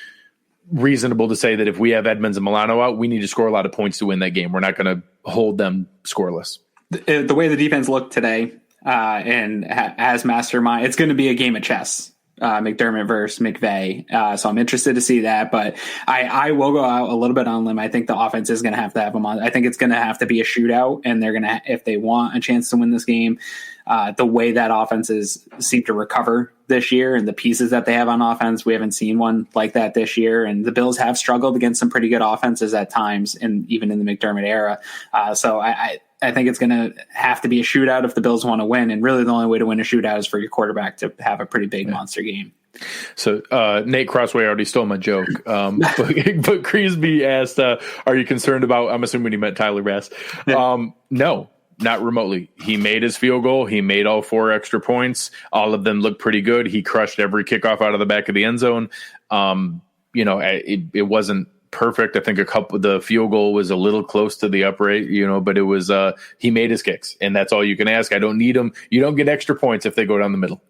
reasonable to say that if we have Edmonds and Milano out, we need to score a lot of points to win that game. We're not going to hold them scoreless. The way the defense looked today and as mastermind, it's going to be a game of chess. McDermott versus McVay. So I'm interested to see that, but I will go out a little bit on limb. I think the offense is going to have to have them on. I think it's going to have to be a shootout, and they're going to, if they want a chance to win this game, the way that offenses seem to recover this year and the pieces that they have on offense, we haven't seen one like that this year. And the Bills have struggled against some pretty good offenses at times, and even in the McDermott era. So I think it's going to have to be a shootout if the Bills want to win. And really the only way to win a shootout is for your quarterback to have a pretty big monster game. So Nate Crossway already stole my joke. But Creasby asked, are you concerned about, I'm assuming he meant Tyler Bass. No, not remotely. He made his field goal. He made all 4 extra points. All of them looked pretty good. He crushed every kickoff out of the back of the end zone. It wasn't perfect. I think the field goal was a little close to the upright, but it was, he made his kicks, and that's all you can ask. I don't need them. You don't get extra points if they go down the middle.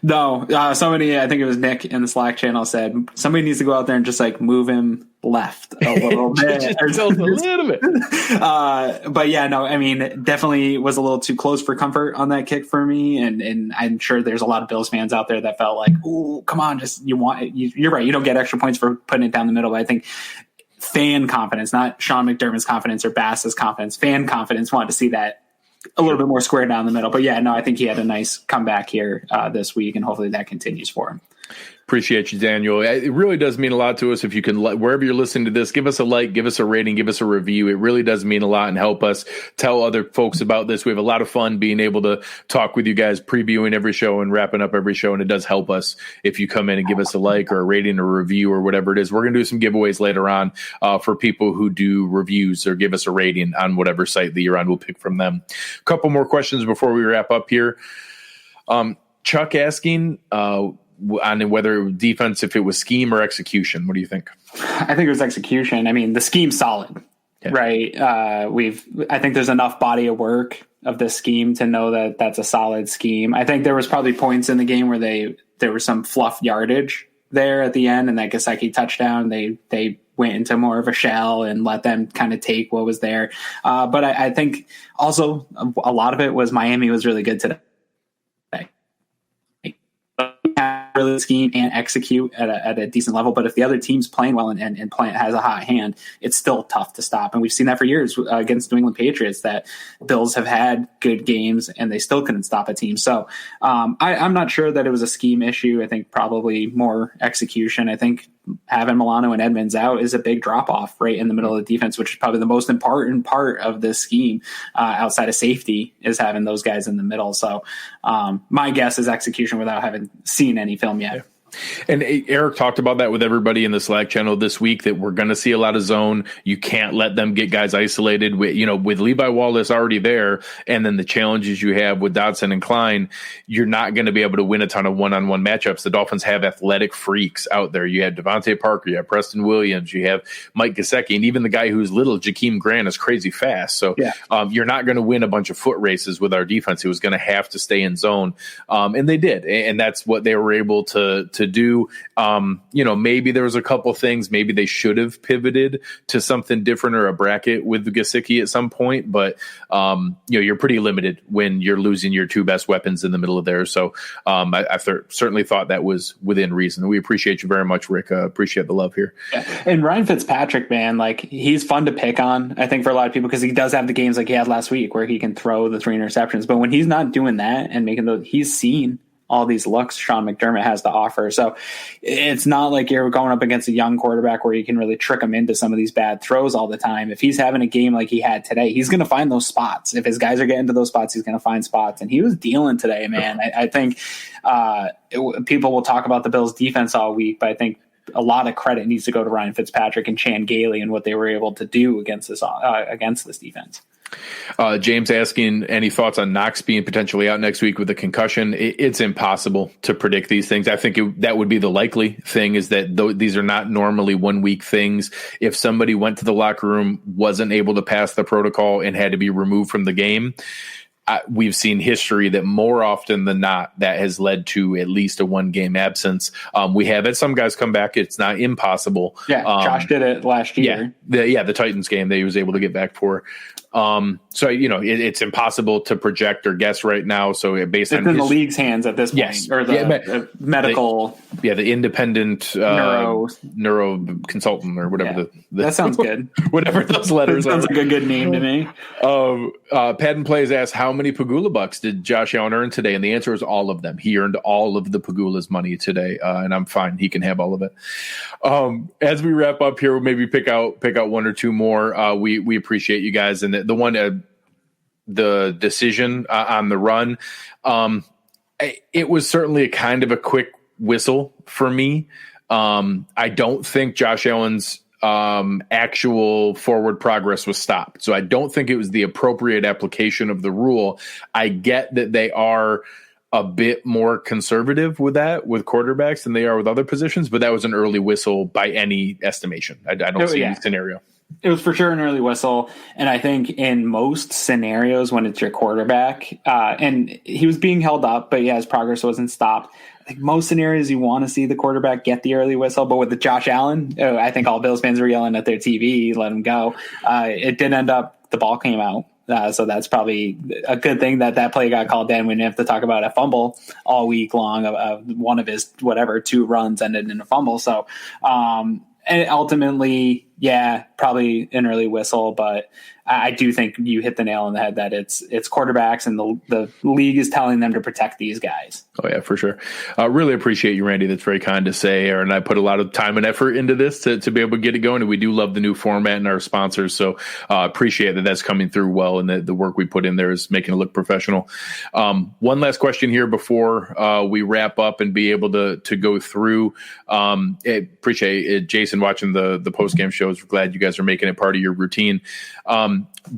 No, somebody, I think it was Nick in the Slack channel, said somebody needs to go out there and just move him left a little bit. Just a little bit. But yeah, no, definitely was a little too close for comfort on that kick for me. And I'm sure there's a lot of Bills fans out there that felt like, ooh, come on, you're right. You don't get extra points for putting it down the middle. But I think fan confidence, not Sean McDermott's confidence or Bass's confidence, fan confidence wanted to see that a little bit more square down the middle. But yeah, no, I think he had a nice comeback here this week, and hopefully that continues for him. Appreciate you, Daniel. It really does mean a lot to us. If you can, wherever you're listening to this, give us a like, give us a rating, give us a review. It really does mean a lot and help us tell other folks about this. We have a lot of fun being able to talk with you guys, previewing every show and wrapping up every show. And it does help us if you come in and give us a like or a rating or a review or whatever it is. We're going to do some giveaways later on for people who do reviews or give us a rating on whatever site that you're on. We'll pick from them. A couple more questions before we wrap up here. Chuck asking, on whether defense, if it was scheme or execution. What do you think? I think it was execution. I mean, the scheme's solid, right? I think there's enough body of work of this scheme to know that that's a solid scheme. I think there was probably points in the game where there was some fluff yardage there at the end, and that Gesicki touchdown, they went into more of a shell and let them kind of take what was there. But I think also a lot of it was Miami was really good today. Really scheme and execute at a decent level, but if the other team's playing well and playing has a hot hand, it's still tough to stop. And we've seen that for years against New England Patriots, that Bills have had good games and they still couldn't stop a team. So I'm not sure that it was a scheme issue. I think probably more execution. I think having Milano and Edmonds out is a big drop off right in the middle of the defense, which is probably the most important part of this scheme outside of safety, is having those guys in the middle. So my guess is execution without having seen any film yet. Yeah. And Eric talked about that with everybody in the Slack channel this week, that we're going to see a lot of zone. You can't let them get guys isolated with Levi Wallace already there. And then the challenges you have with Dotson and Klein, you're not going to be able to win a ton of one-on-one matchups. The Dolphins have athletic freaks out there. You have Devontae Parker, you have Preston Williams, you have Mike Gesicki, and even the guy who's little, Jakeem Grant, is crazy fast. So you're not going to win a bunch of foot races with our defense. It was going to have to stay in zone. And they did. And that's what they were able to do. Maybe there was a couple things, maybe they should have pivoted to something different or a bracket with Gesicki at some point, but you're pretty limited when you're losing your two best weapons in the middle of there. So I certainly thought that was within reason. We appreciate you very much, Rick. Appreciate the love here. Yeah. And Ryan Fitzpatrick, man, like, he's fun to pick on, I think, for a lot of people, because he does have the games like he had last week where he can throw the 3 interceptions. But when he's not doing that and making those, he's seen all these looks Sean McDermott has to offer. So it's not like you're going up against a young quarterback where you can really trick him into some of these bad throws all the time. If he's having a game like he had today, he's going to find those spots. If his guys are getting to those spots, he's going to find spots. And he was dealing today, man. I think people will talk about the Bills defense all week, but I think a lot of credit needs to go to Ryan Fitzpatrick and Chan Gailey and what they were able to do against this defense. James asking any thoughts on Knox being potentially out next week with a concussion. It's impossible to predict these things. I think that would be the likely thing, is that these are not normally 1 week things. If somebody went to the locker room, wasn't able to pass the protocol, and had to be removed from the game, we've seen history that more often than not that has led to at least a 1 game absence. We have had some guys come back. It's not impossible. Yeah, Josh did it last year. The Titans game that he was able to get back for. So it's impossible to project or guess right now. So based on the league's hands at this point, or the medical, the independent neuro consultant or whatever. That sounds good. Whatever those letters sounds like a good name to me. Pad and Plays asked, how many Pagula bucks did Josh Allen earn today? And the answer is all of them. He earned all of the Pagula's money today, and I'm fine. He can have all of it. As we wrap up here, we'll maybe pick out 1 or 2 more. We appreciate you guys, and the one, the decision on the run, it was certainly a kind of a quick whistle for me. I don't think Josh Allen's actual forward progress was stopped. So I don't think it was the appropriate application of the rule. I get that they are a bit more conservative with that, with quarterbacks, than they are with other positions, but that was an early whistle by any estimation. I don't see any scenario. It was for sure an early whistle. And I think in most scenarios when it's your quarterback, and he was being held up, but his progress wasn't stopped. I think most scenarios you want to see the quarterback get the early whistle, but with the Josh Allen, I think all Bills fans were yelling at their TV, let him go. It did end up, the ball came out. So that's probably a good thing that play got called in. We didn't have to talk about a fumble all week long. One of his 2 runs ended in a fumble. So, and ultimately, yeah, probably an early whistle, but I do think you hit the nail on the head that it's quarterbacks, and the league is telling them to protect these guys. Oh, yeah, for sure. Really appreciate you, Randy. That's very kind to say. Aaron and I put a lot of time and effort into this to be able to get it going, and we do love the new format and our sponsors, so appreciate that that's coming through well, and the work we put in there is making it look professional. One last question here before we wrap up and be able to go through. Appreciate it, Jason, watching the post-game shows. We're glad you guys are making it part of your routine.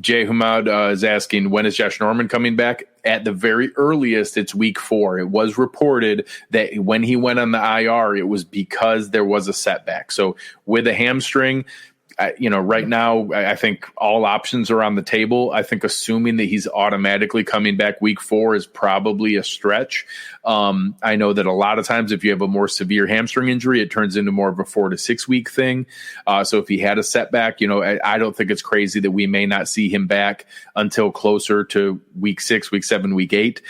Jay Humad is asking, when is Josh Norman coming back? At the very earliest, it's week 4. It was reported that when he went on the IR, it was because there was a setback. So with a hamstring, right now, I think all options are on the table. I think assuming that he's automatically coming back week 4 is probably a stretch. I know that a lot of times if you have a more severe hamstring injury, it turns into more of a 4 to 6 week thing. So if he had a setback, I don't think it's crazy that we may not see him back until closer to week 6, week 7, week 8.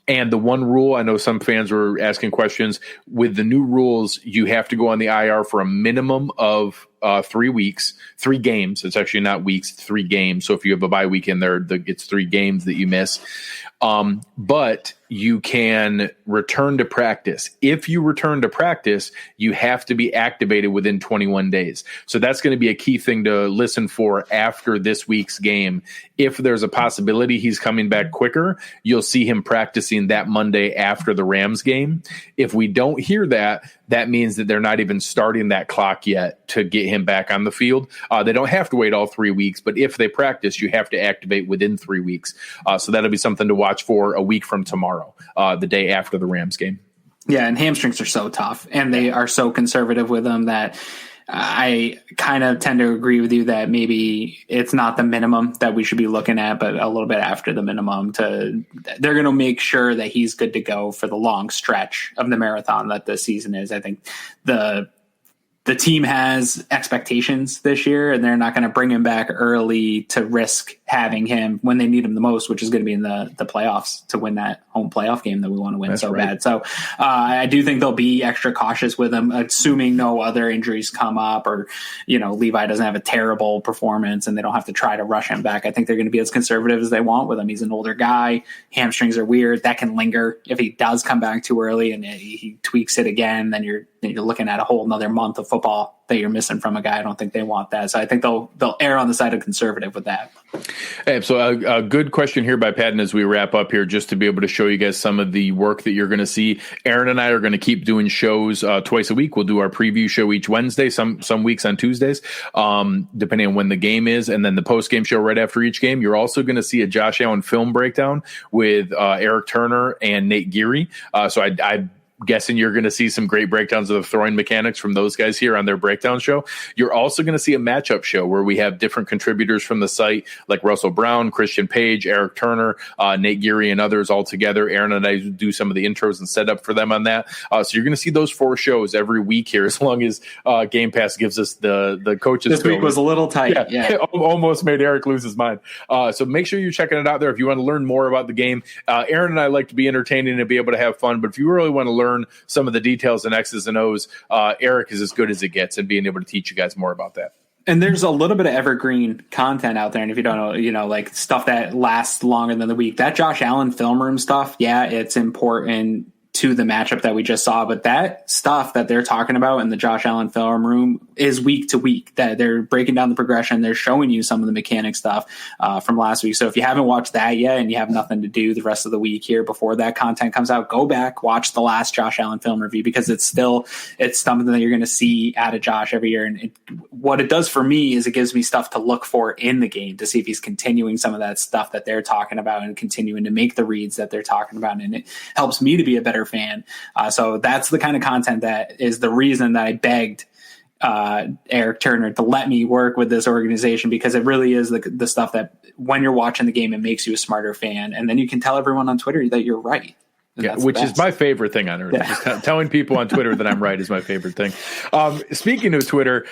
And the one rule, I know some fans were asking questions, with the new rules, you have to go on the IR for a minimum of 3 weeks, 3 games. It's actually not weeks, 3 games. So if you have a bye week in there, it's 3 games that you miss. But you can return to practice. If you return to practice, you have to be activated within 21 days. So that's going to be a key thing to listen for after this week's game. If there's a possibility he's coming back quicker, you'll see him practicing that Monday after the Rams game. If we don't hear that, that means that they're not even starting that clock yet to get him back on the field. They don't have to wait all 3 weeks, but if they practice, you have to activate within 3 weeks. So that'll be something to watch for a week from tomorrow, the day after the Rams game. Yeah, and hamstrings are so tough, and they are so conservative with them that I kind of tend to agree with you that maybe it's not the minimum that we should be looking at, but a little bit after the minimum. They're going to make sure that he's good to go for the long stretch of the marathon that this season is. I think the team has expectations this year, and they're not going to bring him back early to risk having him when they need him the most, which is going to be in the playoffs to win that home playoff game that we want to win. That's so right. Bad. So I do think they'll be extra cautious with him, assuming no other injuries come up, or, Levi doesn't have a terrible performance and they don't have to try to rush him back. I think they're going to be as conservative as they want with him. He's an older guy. Hamstrings are weird. That can linger. If he does come back too early and he tweaks it again, then you're looking at a whole another month of football that you're missing from a guy. I don't think they want that. So I think they'll err on the side of conservative with that. Hey, so a good question here by Patton as we wrap up here, just to be able to show you guys some of the work that you're going to see. Aaron and I are going to keep doing shows twice a week. We'll do our preview show each Wednesday, some weeks on Tuesdays, depending on when the game is, and then the post-game show right after each game. You're also going to see a Josh Allen film breakdown with Eric Turner and Nate Geary. So I guessing you're going to see some great breakdowns of the throwing mechanics from those guys here on their breakdown show. You're also going to see a matchup show where we have different contributors from the site, like Russell Brown, Christian Page, Eric Turner, Nate Geary, and others all together. Aaron and I do some of the intros and setup for them on that. So you're going to see those 4 shows every week here, as long as Game Pass gives us the coaches. This week was a little tight. Yeah. Almost made Eric lose his mind. So make sure you're checking it out there if you want to learn more about the game. Aaron and I like to be entertaining and be able to have fun, but if you really want to learn some of the details and X's and O's, Eric is as good as it gets and being able to teach you guys more about that. And there's a little bit of evergreen content out there. And if you don't know, like stuff that lasts longer than the week, that Josh Allen film room stuff, yeah, it's important to the matchup that we just saw, but that stuff that they're talking about in the Josh Allen film room is week to week, that they're breaking down the progression. They're showing you some of the mechanic stuff from last week. So if you haven't watched that yet and you have nothing to do the rest of the week here before that content comes out, go back, watch the last Josh Allen film review, because it's something that you're going to see out of Josh every year. And what it does for me is it gives me stuff to look for in the game to see if he's continuing some of that stuff that they're talking about and continuing to make the reads that they're talking about. And it helps me to be a better fan. So that's the kind of content that is the reason that I begged Eric Turner to let me work with this organization, because it really is the stuff that when you're watching the game, it makes you a smarter fan. And then you can tell everyone on Twitter that you're right. Yeah, which is my favorite thing on earth. Yeah. Just telling people on Twitter that I'm right is my favorite thing. Speaking of Twitter,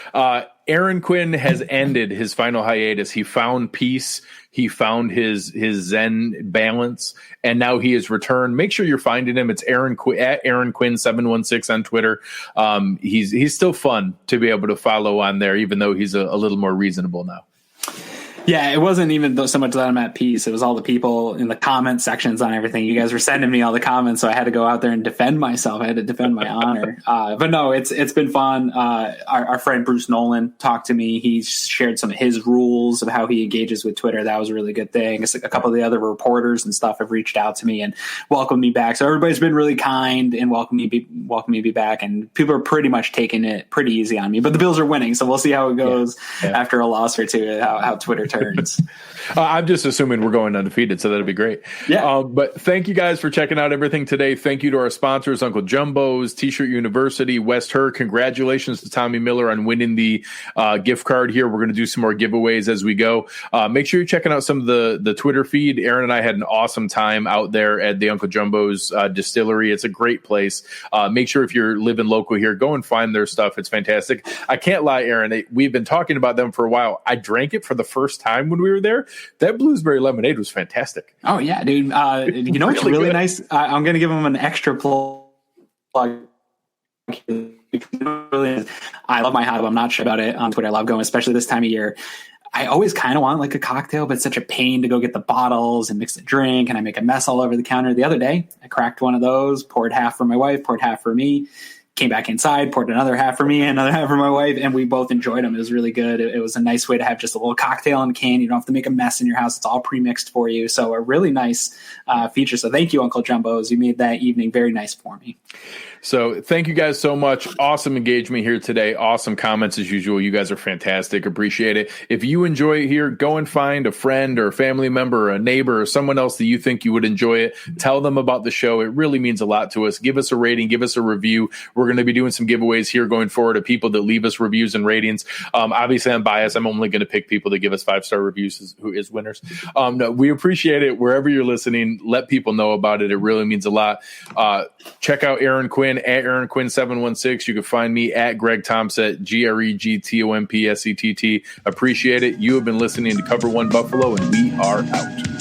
Aaron Quinn has ended his final hiatus. He found peace. He found his Zen balance, and now he has returned. Make sure you're finding him. It's at Aaron Quinn 716 on Twitter. He's still fun to be able to follow on there, even though he's a little more reasonable now. Yeah, it wasn't even so much that I'm at peace. It was all the people in the comment sections on everything. You guys were sending me all the comments, so I had to go out there and defend myself. I had to defend my honor. But no, it's been fun. Our friend Bruce Nolan talked to me. He shared some of his rules of how he engages with Twitter. That was a really good thing. A couple of the other reporters and stuff have reached out to me and welcomed me back. So everybody's been really kind and welcomed me back. And people are pretty much taking it pretty easy on me. But the Bills are winning, so we'll see how it goes after a loss or two. How Twitter turns. I'm just assuming we're going undefeated, so that'd be great. Yeah. But thank you guys for checking out everything today. Thank you to our sponsors, Uncle Jumbo's, T-Shirt University, West Her. Congratulations to Tommy Miller on winning the gift card here. We're going to do some more giveaways as we go. Make sure you're checking out some of the Twitter feed. Aaron and I had an awesome time out there at the Uncle Jumbo's distillery. It's a great place. Make sure if you're living local here, go and find their stuff. It's fantastic. I can't lie, Aaron. We've been talking about them for a while. I drank it for the first time when we were there. That blueberry lemonade was fantastic. Oh yeah, dude. You know what's really nice? I'm going to give them an extra plug. I love my hot. I'm not sure about it on Twitter. I love going, especially this time of year. I always kind of want like a cocktail, but it's such a pain to go get the bottles and mix the drink, and I make a mess all over the counter. The other day, I cracked one of those, poured half for my wife, poured half for me. Came back inside, poured another half for me, another half for my wife, and we both enjoyed them. It was really good. It was a nice way to have just a little cocktail in a can. You don't have to make a mess in your house. It's all pre-mixed for you. So a really nice feature. So thank you, Uncle Jumbo's. You made that evening very nice for me. So thank you guys so much. Awesome engagement here today. Awesome comments as usual. You guys are fantastic. Appreciate it. If you enjoy it here, go and find a friend or a family member or a neighbor or someone else that you think you would enjoy it. Tell them about the show. It really means a lot to us. Give us a rating. Give us a review. We're going to be doing some giveaways here going forward of people that leave us reviews and ratings. Obviously, I'm biased. I'm only going to pick people that give us 5-star reviews who is winners. No, we appreciate it. Wherever you're listening, let people know about it. It really means a lot. Check out Aaron Quinn at Aaron Quinn 716. You can find me at Greg Tompsett, GregTompsett. Appreciate it. You have been listening to Cover One Buffalo, and we are out.